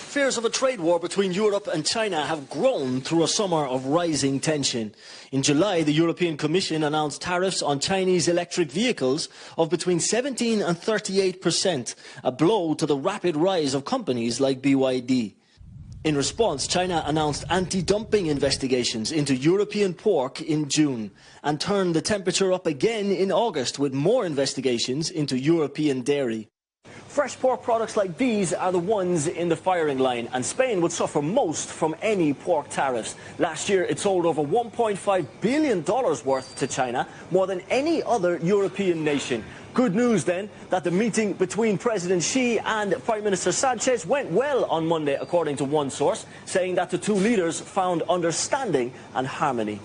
Fears of a trade war between Europe and China have grown through a summer of rising tension. In July, the European Commission announced tariffs on Chinese electric vehicles of between 17% and 38%, a blow to the rapid rise of companies like BYD. In response, China announced anti-dumping investigations into European pork in June and turned the temperature up again in August with more investigations into European dairy. Fresh pork products like these are the ones in the firing line, and Spain would suffer most from any pork tariffs. Last year, it sold over $1.5 billion worth to China, more than any other European nation. Good news, then, that the meeting between President Xi and Prime Minister Sanchez went well on Monday, according to one source, saying that the two leaders found understanding and harmony.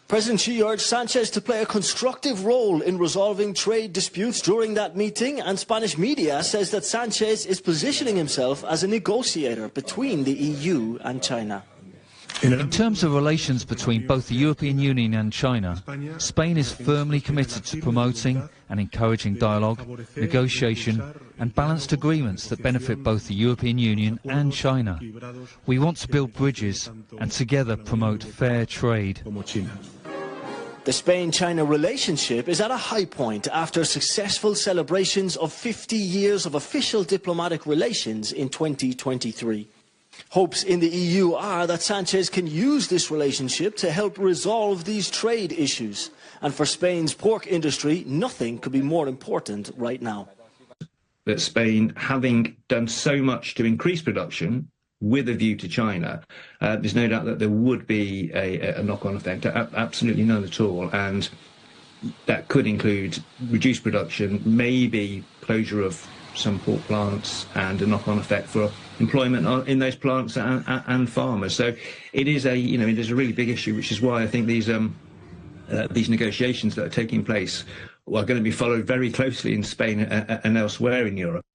President Xi urged Sanchez to play a constructive role in resolving trade disputes during that meeting, and Spanish media says that Sanchez is positioning himself as a negotiator between the EU and China. In terms of relations between both the European Union and China, Spain is firmly committed to promoting and encouraging dialogue, negotiation and balanced agreements that benefit both the European Union and China. We want to build bridges and together promote fair trade. The Spain-China relationship is at a high point after successful celebrations of 50 years of official diplomatic relations in 2023. Hopes in the EU are that Sanchez can use this relationship to help resolve these trade issues. And for Spain's pork industry, nothing could be more important right now. That Spain, having done so much to increase production with a view to China, there's no doubt that there would be a knock-on effect, absolutely none at all. And that could include reduced production, maybe closure of some pork plants, and a knock-on effect for employment in those plants and farmers. So it is a, it is a really big issue, which is why I think these negotiations that are taking place are going to be followed very closely in Spain and elsewhere in Europe.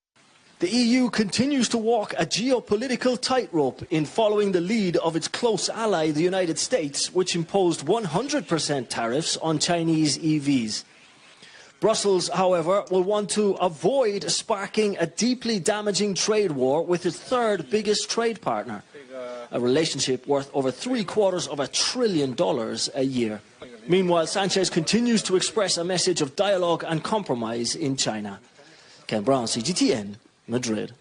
The EU continues to walk a geopolitical tightrope in following the lead of its close ally, the United States, which imposed 100% tariffs on Chinese EVs. Brussels, however, will want to avoid sparking a deeply damaging trade war with its third biggest trade partner, a relationship worth over $750 billion a year. Meanwhile, Sanchez continues to express a message of dialogue and compromise in China. Browne, CGTN, Madrid.